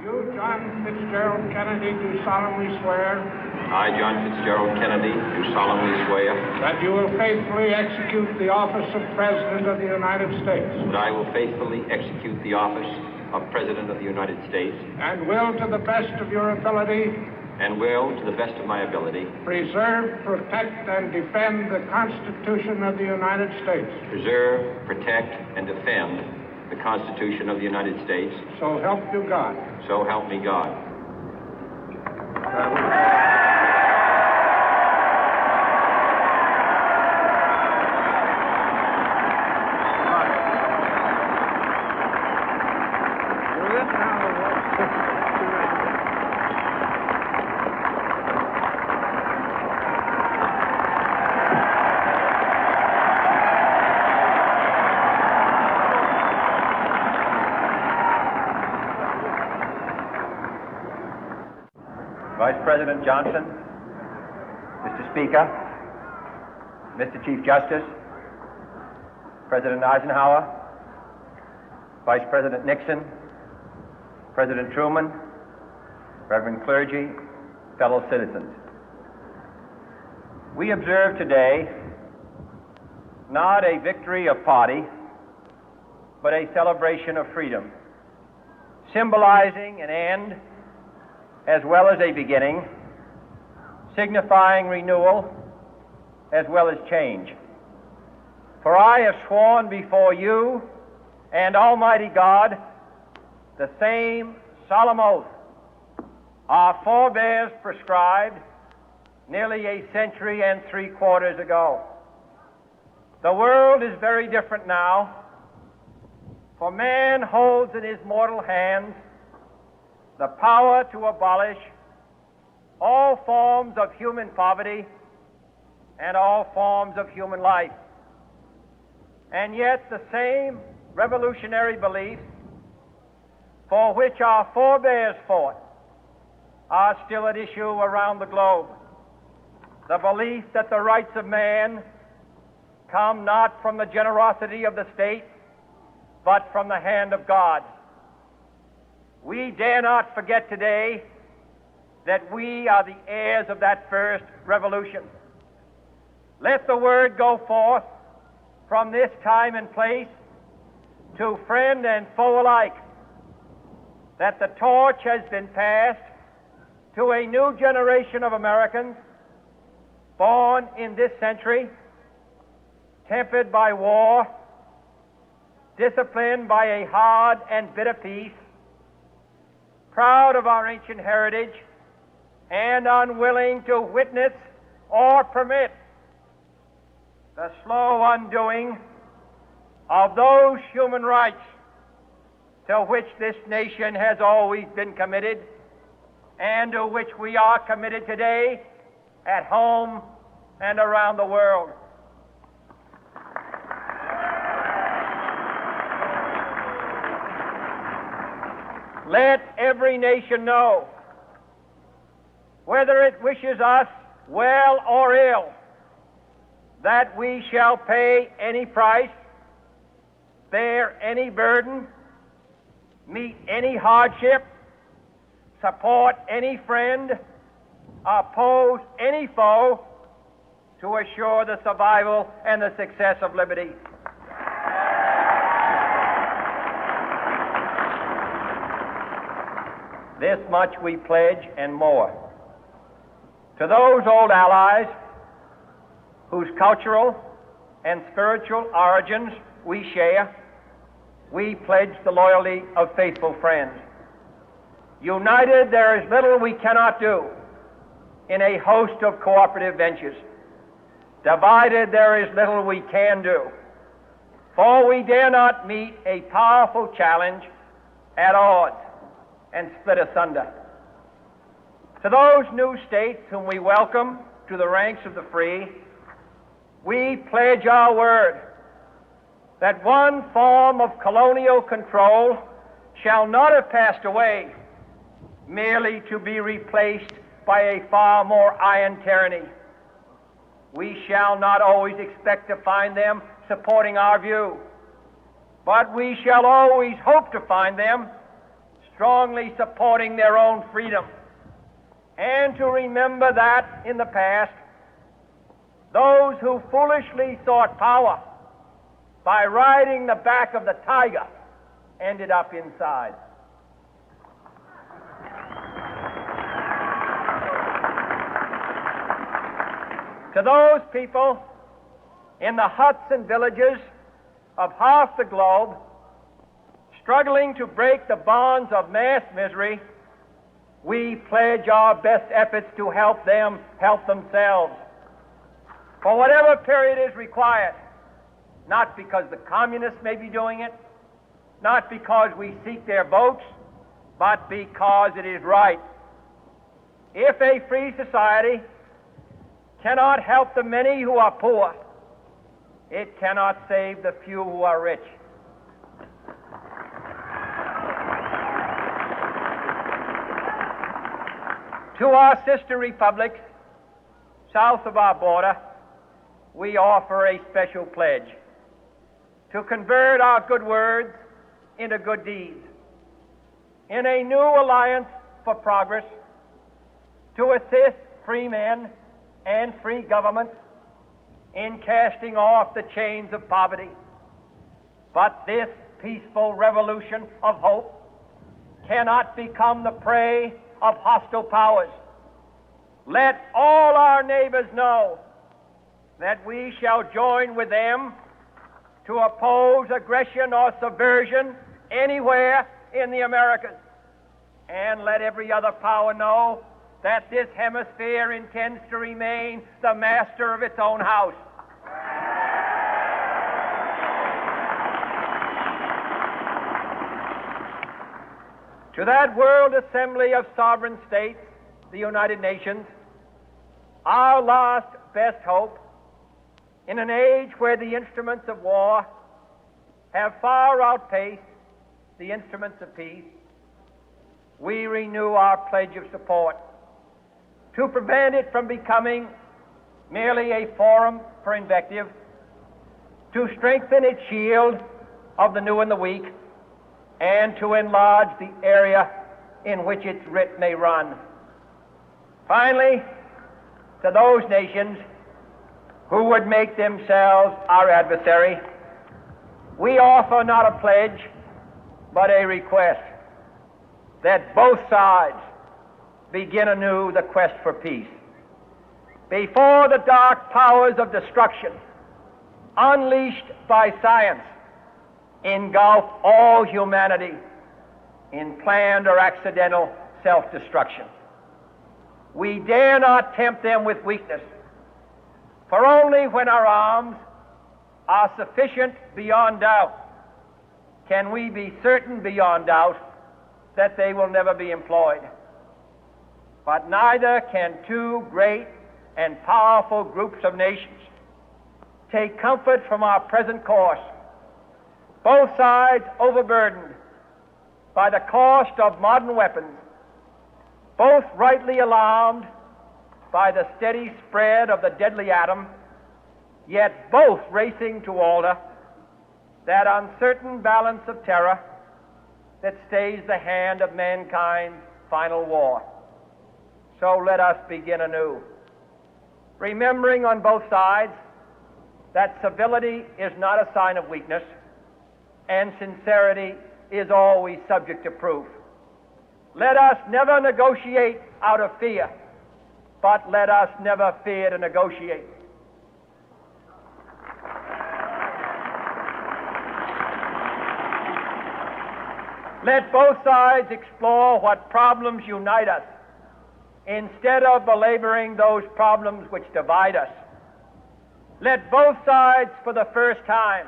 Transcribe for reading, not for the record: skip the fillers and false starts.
You, John Fitzgerald Kennedy, do solemnly swear. I, John Fitzgerald Kennedy, do solemnly swear. That you will faithfully execute the office of President of the United States. That I will faithfully execute the office of President of the United States. And will, to the best of your ability. And will, to the best of my ability. Preserve, protect, and defend the Constitution of the United States. Preserve, protect, and defend the Constitution of the United States. So help you God. So help me God. Vice President Johnson, Mr. Speaker, Mr. Chief Justice, President Eisenhower, Vice President Nixon, President Truman, Reverend clergy, fellow citizens. We observe today not a victory of party, but a celebration of freedom, symbolizing an end as well as a beginning, signifying renewal as well as change. For I have sworn before you and Almighty God the same solemn oath our forebears prescribed nearly a century and 3/4 ago. The world is very different now, for man holds in his mortal hands the power to abolish all forms of human poverty and all forms of human life. And yet the same revolutionary beliefs for which our forebears fought are still at issue around the globe. The belief that the rights of man come not from the generosity of the state, but from the hand of God. We dare not forget today that we are the heirs of that first revolution. Let the word go forth from this time and place to friend and foe alike that the torch has been passed to a new generation of Americans born in this century, tempered by war, disciplined by a hard and bitter peace, proud of our ancient heritage, and unwilling to witness or permit the slow undoing of those human rights to which this nation has always been committed and to which we are committed today at home and around the world. Let every nation know, whether it wishes us well or ill, that we shall pay any price, bear any burden, meet any hardship, support any friend, oppose any foe to assure the survival and the success of liberty. This much we pledge and more. To those old allies whose cultural and spiritual origins we share, we pledge the loyalty of faithful friends. United, there is little we cannot do in a host of cooperative ventures. Divided, there is little we can do, for we dare not meet a powerful challenge at odds and split asunder. To those new states whom we welcome to the ranks of the free, we pledge our word that one form of colonial control shall not have passed away, merely to be replaced by a far more iron tyranny. We shall not always expect to find them supporting our view, but we shall always hope to find them strongly supporting their own freedom, and to remember that in the past, those who foolishly sought power by riding the back of the tiger ended up inside. To those people in the huts and villages of half the globe struggling to break the bonds of mass misery, we pledge our best efforts to help them help themselves for whatever period is required, not because the communists may be doing it, not because we seek their votes, but because it is right. If a free society cannot help the many who are poor, it cannot save the few who are rich. To our sister republics south of our border, we offer a special pledge to convert our good words into good deeds, in a new alliance for progress, to assist free men and free governments in casting off the chains of poverty. But this peaceful revolution of hope cannot become the prey of hostile powers. Let all our neighbors know that we shall join with them to oppose aggression or subversion anywhere in the Americas. And let every other power know that this hemisphere intends to remain the master of its own house. To that World Assembly of Sovereign States, the United Nations, our last best hope, in an age where the instruments of war have far outpaced the instruments of peace, we renew our pledge of support to prevent it from becoming merely a forum for invective, to strengthen its shield of the new and the weak, and to enlarge the area in which its writ may run. Finally, to those nations who would make themselves our adversary, we offer not a pledge, but a request that both sides begin anew the quest for peace. Before the dark powers of destruction, unleashed by science, engulf all humanity in planned or accidental self-destruction, we dare not tempt them with weakness, for only when our arms are sufficient beyond doubt can we be certain beyond doubt that they will never be employed. But neither can two great and powerful groups of nations take comfort from our present course, both sides overburdened by the cost of modern weapons, both rightly alarmed by the steady spread of the deadly atom, yet both racing to alter that uncertain balance of terror that stays the hand of mankind's final war. So let us begin anew, remembering on both sides that civility is not a sign of weakness, and sincerity is always subject to proof. Let us never negotiate out of fear, but let us never fear to negotiate. Let both sides explore what problems unite us, instead of belaboring those problems which divide us. Let both sides, for the first time,